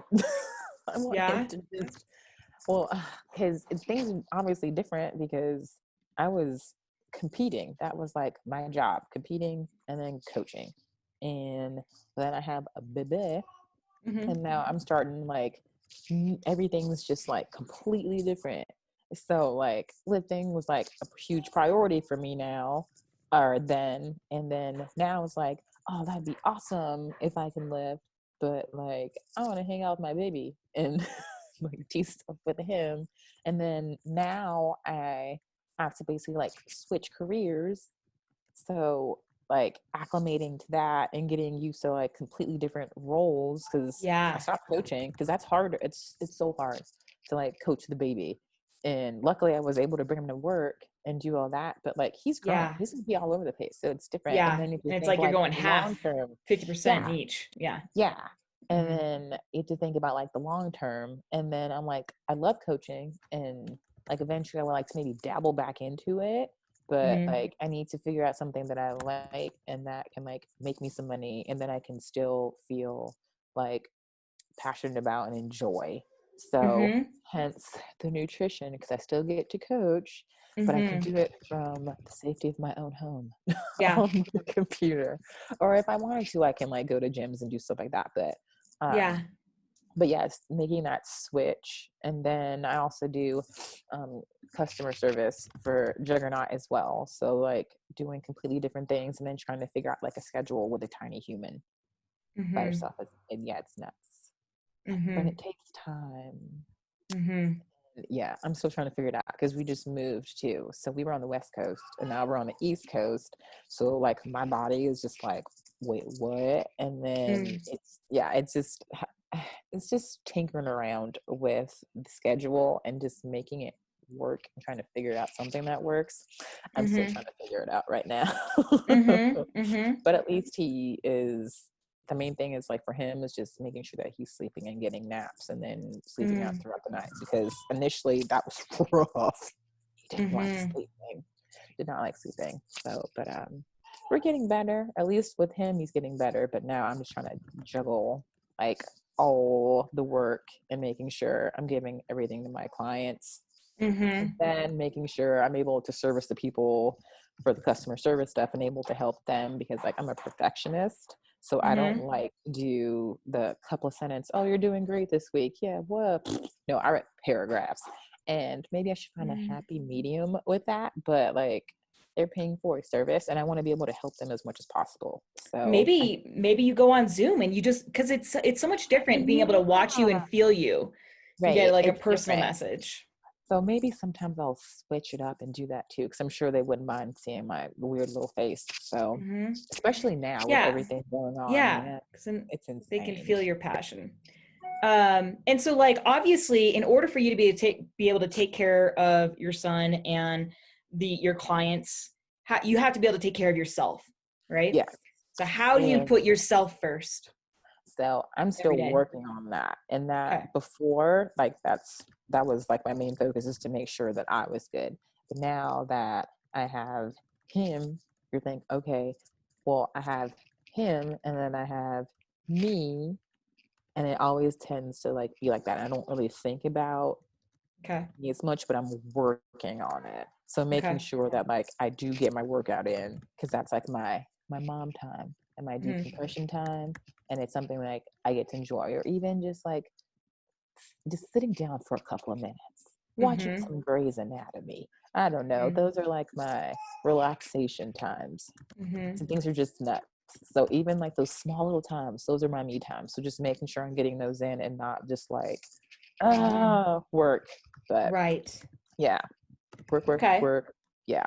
Speaker 3: I want him to just, well, because things are obviously different because I was competing. That was like my job, competing and then coaching. And then I have a baby and now I'm starting like everything's just like completely different. So like lifting was like a huge priority for me now or then, and then now it's like, oh, that'd be awesome if I can lift, but like I want to hang out with my baby and like do stuff with him. And then now I have to basically like switch careers, so like acclimating to that and getting used to like completely different roles because I stopped coaching because that's hard. It's so hard to like coach the baby. And luckily I was able to bring him to work and do all that, but like he's grown, he's gonna be all over the place, so it's different. And then if you
Speaker 2: and it's
Speaker 3: think
Speaker 2: like you're
Speaker 3: like
Speaker 2: going
Speaker 3: long
Speaker 2: half,
Speaker 3: term,
Speaker 2: 50% each.
Speaker 3: And then you have to think about like the long term. And then I'm like, I love coaching and like eventually I would like to maybe dabble back into it, but like I need to figure out something that I like and that can like make me some money and then I can still feel like passionate about and enjoy. So hence the nutrition, because I still get to coach, but I can do it from the safety of my own home on the computer. Or if I wanted to, I can like go to gyms and do stuff like that. But yes, making that switch. And then I also do customer service for Juggernaut as well. So like doing completely different things and then trying to figure out like a schedule with a tiny human by yourself. And yeah, it's nuts. But it takes time. Yeah, I'm still trying to figure it out because we just moved too. So we were on the West Coast and now we're on the East Coast. So like my body is just like, wait, what? And then it's just tinkering around with the schedule and just making it work and trying to figure out something that works. I'm still trying to figure it out right now. But at least he is, the main thing is like for him is just making sure that he's sleeping and getting naps and then sleeping out throughout the night, because initially that was rough. He didn't like sleeping, did not like sleeping. So, but we're getting better. At least with him, he's getting better. But now I'm just trying to juggle like all the work and making sure I'm giving everything to my clients. And then making sure I'm able to service the people for the customer service stuff and able to help them, because like I'm a perfectionist. So I don't like do the couple of sentences, oh, you're doing great this week. Yeah, what? No, I write paragraphs. And maybe I should find a happy medium with that. But like they're paying for a service, and I want to be able to help them as much as possible. So
Speaker 2: maybe you go on Zoom and you just, because it's so much different being able to watch you and feel you. You get like a personal message.
Speaker 3: So maybe sometimes I'll switch it up and do that too, because I'm sure they wouldn't mind seeing my weird little face. So especially now with everything going on,
Speaker 2: because
Speaker 3: it's insane.
Speaker 2: They can feel your passion. And so like, obviously, in order for you to be able to take care of your son and your clients, you have to be able to take care of yourself, right?
Speaker 3: Yes.
Speaker 2: So how do you put yourself first?
Speaker 3: So I'm still working on that. And that before, like that was like my main focus, is to make sure that I was good. But now that I have him, you're thinking, okay, well, I have him and then I have me. And it always tends to like be like that. I don't really think about me as much, but I'm working on it. So making sure that like I do get my workout in, because that's like my mom time and my decompression time. And it's something like I get to enjoy, or even just sitting down for a couple of minutes, watching some Grey's Anatomy. I don't know. Those are like my relaxation times. Some things are just nuts. So even like those small little times, those are my me times. So just making sure I'm getting those in and not just like, work. But yeah, work. Yeah.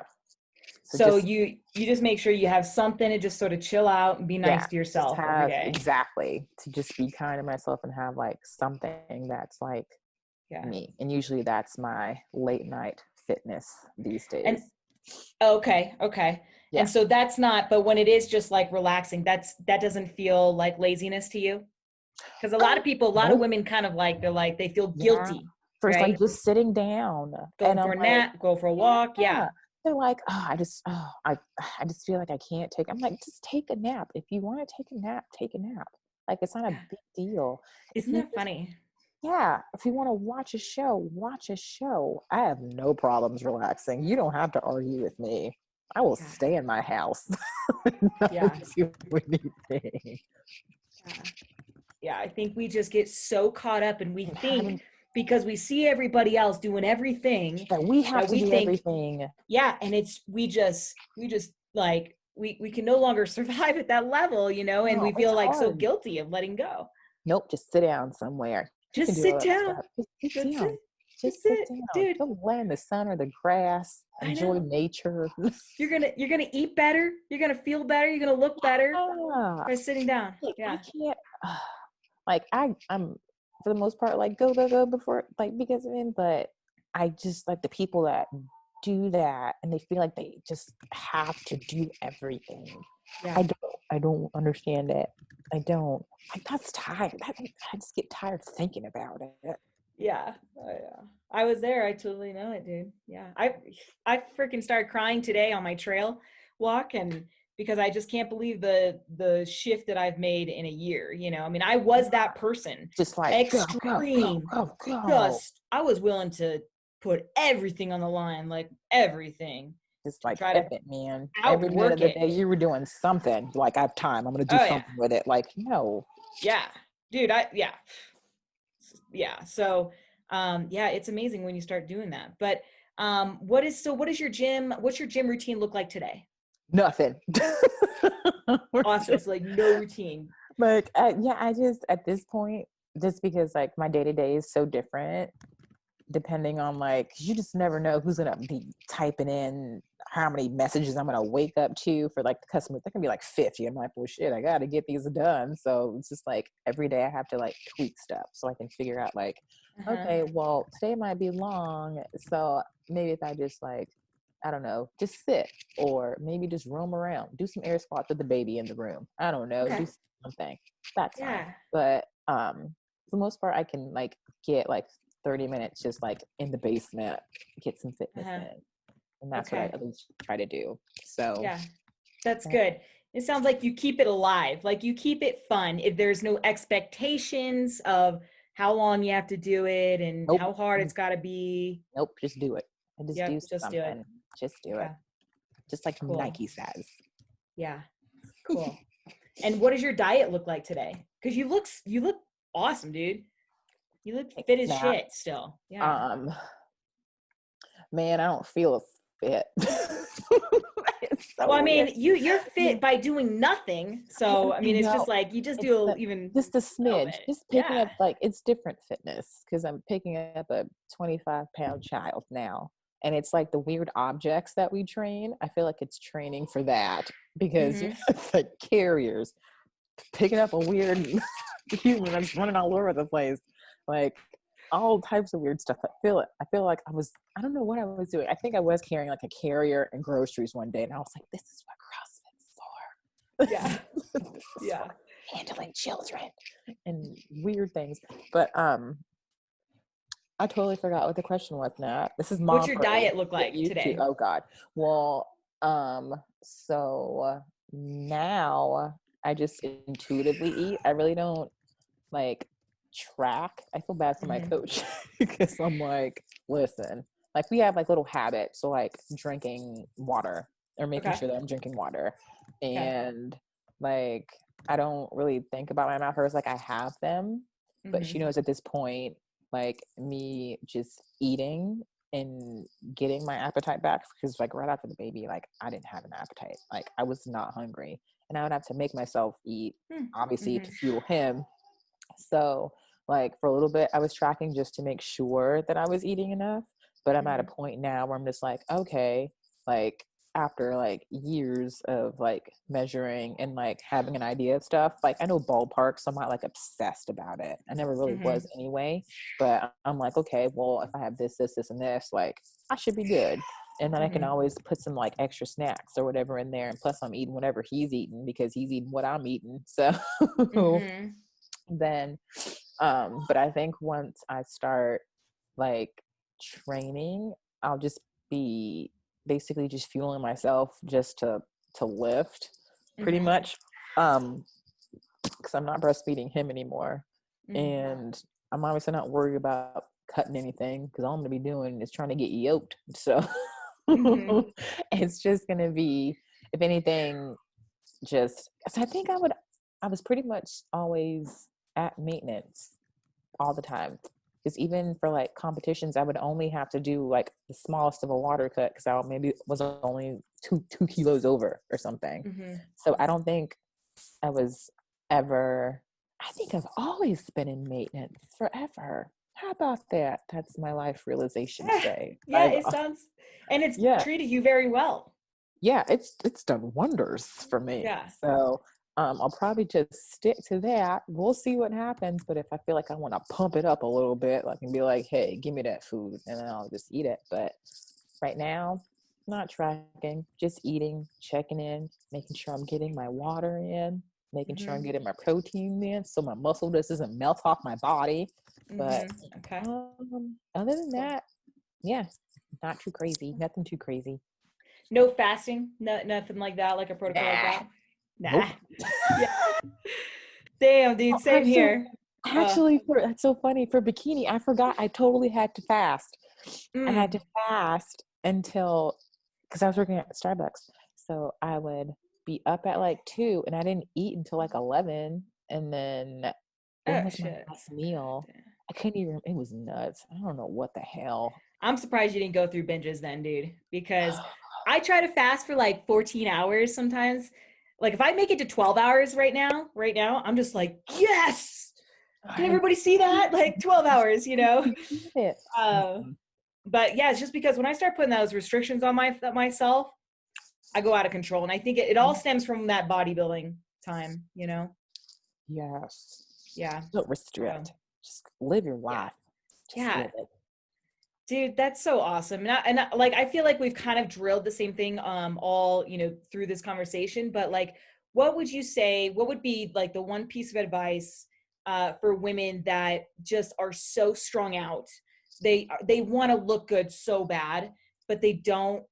Speaker 2: So you just make sure you have something to just sort of chill out and be nice to yourself every day.
Speaker 3: Exactly. To just be kind to myself and have like something that's like me. And usually that's my late night fitness these days.
Speaker 2: And okay. Yeah. And so that's not, but when it is just like relaxing, that doesn't feel like laziness to you? Because a lot of people, a lot of women kind of like, they feel guilty.
Speaker 3: First, like just sitting down.
Speaker 2: Go for a nap, go for a walk. Yeah.
Speaker 3: They're like, I just feel like I can't take. I'm like, just take a nap. If you want to take a nap, take a nap. Like, it's not a big deal.
Speaker 2: Isn't that funny?
Speaker 3: Yeah. If you want to watch a show, watch a show. I have no problems relaxing. You don't have to argue with me. I will stay in my house. Do anything.
Speaker 2: Yeah. I think we just get so caught up and we think, because we see everybody else doing everything,
Speaker 3: that we have to do everything.
Speaker 2: Yeah. And we just like, we can no longer survive at that level, and we feel like so guilty of letting go.
Speaker 3: Nope. Just sit down somewhere.
Speaker 2: Just sit down.
Speaker 3: Just sit down.
Speaker 2: Dude.
Speaker 3: Go lay in the sun or the grass. Enjoy nature.
Speaker 2: You're gonna eat better. You're gonna feel better. You're gonna look better by sitting down.
Speaker 3: I can't. Like I'm for the most part like go before like because of him, but I just like the people that do that and they feel like they just have to do everything. Yeah. I don't understand it. I don't. Like, that's tired. I just get tired thinking about it.
Speaker 2: Yeah. I was there. I totally know it, dude. Yeah. I freaking started crying today on my trail walk, and because I just can't believe the shift that I've made in a year. I mean, I was that person.
Speaker 3: Just like
Speaker 2: extreme.
Speaker 3: Go.
Speaker 2: Just I was willing to put everything on the line, like everything.
Speaker 3: Just like it, man. Every minute of the day you were doing something. Like, I have time. I'm gonna do something with it. Like, no.
Speaker 2: Yeah. Dude, yeah. So it's amazing when you start doing that. But what's your gym routine look like today?
Speaker 3: Nothing.
Speaker 2: Awesome. It's like no routine.
Speaker 3: Like, I just, at this point, just because like my day-to-day is so different, depending on like, you just never know who's going to be typing in how many messages I'm going to wake up to for like the customers. That can be like 50. I'm like, well, shit, I got to get these done. So it's just like every day I have to like tweak stuff so I can figure out like, okay, well, today might be long. So maybe if I just like, I don't know, just sit, or maybe just roam around, do some air squats with the baby in the room. I don't know, do something. That's fine. But for the most part, I can like get like 30 minutes just like in the basement, get some fitness in. And that's what I at least try to do. So
Speaker 2: yeah, that's good. It sounds like you keep it alive, like you keep it fun. If there's no expectations of how long you have to do it and how hard it's got to be.
Speaker 3: Nope, just do it. And just do something.
Speaker 2: Do it.
Speaker 3: Just do it. Just like Nike says.
Speaker 2: Yeah. Cool. And what does your diet look like today? Because you look awesome, dude. You look fit as shit still. Yeah.
Speaker 3: Man, I don't feel fit. so
Speaker 2: well, I mean,
Speaker 3: weird.
Speaker 2: you're fit by doing nothing. So, I mean, it's just like, you just do even
Speaker 3: just a
Speaker 2: little
Speaker 3: smidge,
Speaker 2: bit.
Speaker 3: just picking
Speaker 2: Yeah.
Speaker 3: up, like, it's different fitness because I'm picking up a 25-pound child now. And it's like the weird objects that we train. I feel like it's training for that because, you know, it's like carriers, picking up a weird human that's running all over the place. Like, all types of weird stuff. I feel like I don't know what I was doing. I think I was carrying like a carrier and groceries one day, and I was like, this is what CrossFit's for.
Speaker 2: Yeah. Yeah.
Speaker 3: Handling children and weird things. But I totally forgot what the question was now. This is mom.
Speaker 2: What's your diet look like today?
Speaker 3: Oh God. Well, so now I just intuitively eat. I really don't like track. I feel bad for my coach because I'm like, listen, like we have like little habits. So like drinking water or making sure that I'm drinking water. And like, I don't really think about my macros like I have them, but she knows at this point, like me just eating and getting my appetite back, because like right after the baby, like I didn't have an appetite. Like I was not hungry and I would have to make myself eat, obviously to fuel him. So like for a little bit I was tracking just to make sure that I was eating enough, but I'm at a point now where I'm just like, okay, like after like years of like measuring and like having an idea of stuff, like I know ballpark, so I'm not like obsessed about it. I never really was anyway, but I'm like, okay, well if I have this and this, like I should be good. And then I can always put some like extra snacks or whatever in there, and plus I'm eating whatever he's eating because he's eating what I'm eating. So then but I think once I start like training, I'll just be basically just fueling myself just to lift pretty much, because I'm not breastfeeding him anymore, and I'm obviously not worried about cutting anything because all I'm gonna be doing is trying to get yoked. So it's just gonna be, if anything, just so I was pretty much always at maintenance all the time, because even for like competitions I would only have to do like the smallest of a water cut because I maybe was only two kilos over or something. So I don't think I was ever, I think I've always been in maintenance forever. How about that? That's my life realization today.
Speaker 2: It sounds, and it's treated you very well.
Speaker 3: Yeah, it's done wonders for me. So I'll probably just stick to that. We'll see what happens. But if I feel like I want to pump it up a little bit, I can be like, hey, give me that food, and then I'll just eat it. But right now, not tracking, just eating, checking in, making sure I'm getting my water in, making sure I'm getting my protein in so my muscle just doesn't melt off my body. But other than that, yeah, not too crazy. Nothing too crazy.
Speaker 2: No fasting, nothing like that, like a protocol like that. Nah. Nope. Damn, dude, same here.
Speaker 3: Actually, that's so funny. For bikini, I forgot I totally had to fast. I had to fast until, because I was working at Starbucks. So I would be up at like 2 and I didn't eat until like 11. And then when was my last meal? I couldn't even, it was nuts. I don't know what the hell.
Speaker 2: I'm surprised you didn't go through binges then, dude, because I try to fast for like 14 hours sometimes. Like if I make it to 12 hours right now, I'm just like, yes, can everybody see that? Like 12 hours, you know? But yeah, it's just because when I start putting those restrictions on myself, I go out of control. And I think it all stems from that bodybuilding time, you know?
Speaker 3: Yes.
Speaker 2: Yeah.
Speaker 3: Don't restrict. Just live your life.
Speaker 2: Just live it. Dude, that's so awesome. And I feel like we've kind of drilled the same thing all, you know, through this conversation, but like, what would you say, what would be like the one piece of advice for women that just are so strung out? They want to look good so bad, but they don't,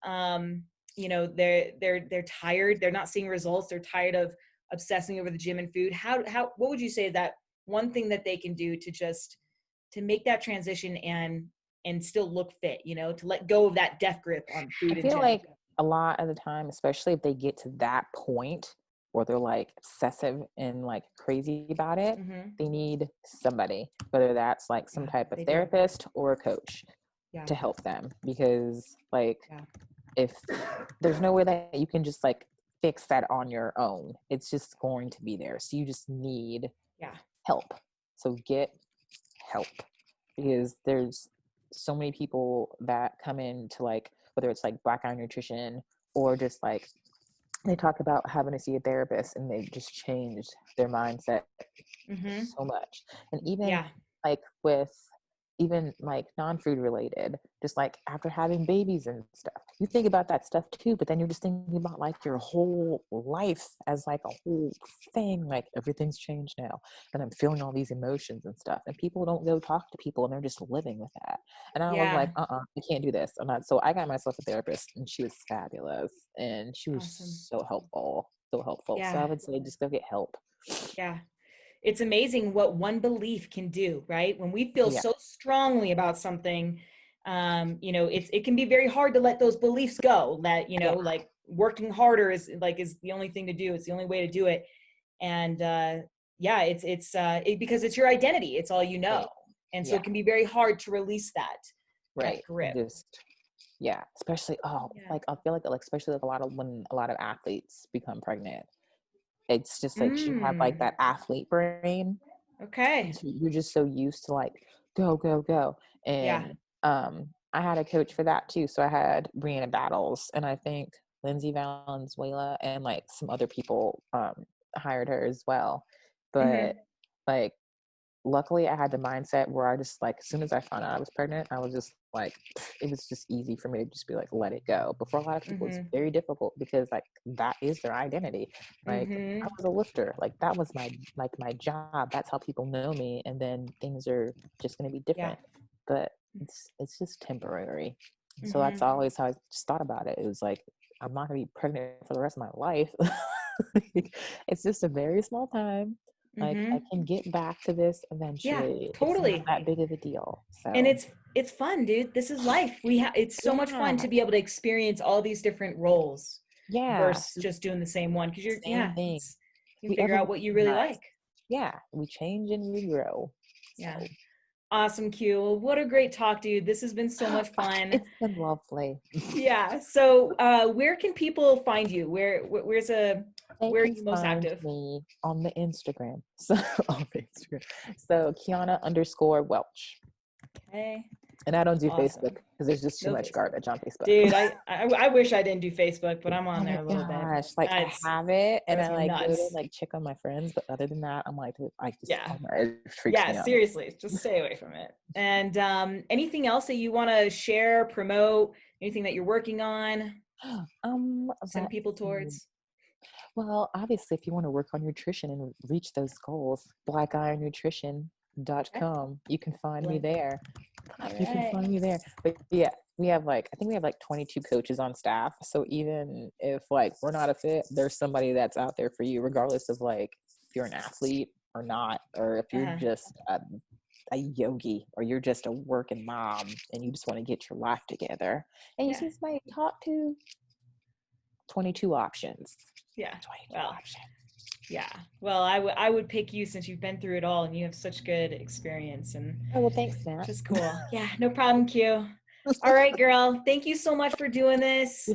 Speaker 2: you know, they're tired. They're not seeing results. They're tired of obsessing over the gym and food. What would you say is that one thing that they can do to make that transition and still look fit, you know, to let go of that death grip on food?
Speaker 3: I feel like a lot of the time, especially if they get to that point where they're like obsessive and like crazy about it, they need somebody, whether that's like some type of therapist or a coach to help them, because like if there's no way that you can just like fix that on your own. It's just going to be there. So you just need help. So get help, because there's so many people that come into like, whether it's like Black Eye Nutrition or just like they talk about having to see a therapist, and they've just changed their mindset so much. And even like with even like non-food related, just like after having babies and stuff, you think about that stuff too, but then you're just thinking about like your whole life as like a whole thing. Like everything's changed now, and I'm feeling all these emotions and stuff, and people don't go talk to people, and they're just living with that. And I was like, I can't do this. I'm not. So I got myself a therapist, and she was fabulous, and she was so helpful. So I would say just go get help.
Speaker 2: It's amazing what one belief can do, right? When we feel so strongly about something, you know, it can be very hard to let those beliefs go, that, you know, like working harder is the only thing to do. It's the only way to do it. And it's because it's your identity. It's all you know. And so it can be very hard to release that grip.
Speaker 3: Especially like I feel like especially like when a lot of athletes become pregnant, it's just like you have like that athlete brain. So you're just so used to like go. And I had a coach for that too. So I had Brianna Battles, and I think Lindsay Valenzuela and like some other people hired her as well. But like luckily I had the mindset where I just like, as soon as I found out I was pregnant, I was just like, it was just easy for me to just be like, let it go. But for a lot of people, it's very difficult, because like that is their identity. Like I was a lifter, like that was my job. That's how people know me. And then things are just going to be different, but it's just temporary. So that's always how I just thought about it. It was like, I'm not going to be pregnant for the rest of my life. It's just a very small time. Like I can get back to this eventually.
Speaker 2: Totally.
Speaker 3: It's not that big of a deal. So.
Speaker 2: And it's fun, dude. This is life. It's so much fun to be able to experience all these different roles. Versus just doing the same one, because you're
Speaker 3: thing.
Speaker 2: You figure out what you really like.
Speaker 3: We change and we grow. So.
Speaker 2: Awesome, Q. Well, what a great talk, dude. This has been so much fun.
Speaker 3: It's been lovely.
Speaker 2: So where can people find you? Where are you most active?
Speaker 3: Me on the Instagram. So So Quiana_Welch.
Speaker 2: Okay.
Speaker 3: And I don't do Facebook because there's just too much garbage on Facebook.
Speaker 2: Dude, I wish I didn't do Facebook, but I'm on there a little bit.
Speaker 3: Like I have it, and I like go to like check on my friends, but other than that, I'm like, it freaks me out.
Speaker 2: Seriously, just stay away from it. And anything else that you want to share, promote, anything that you're working on? Send people towards.
Speaker 3: Well, obviously, if you want to work on nutrition and reach those goals, blackeyenutrition.com. You can find me there. You can find me there. But I think we have like 22 coaches on staff. So even if like we're not a fit, there's somebody that's out there for you, regardless of like if you're an athlete or not, or if you're just a yogi, or you're just a working mom and you just want to get your life together. And you just might talk to 22 options. 22 options.
Speaker 2: Well, I would pick you, since you've been through it all and you have such good experience. And
Speaker 3: thanks, Matt.
Speaker 2: Just cool. No problem, Q. All right, girl. Thank you so much for doing this.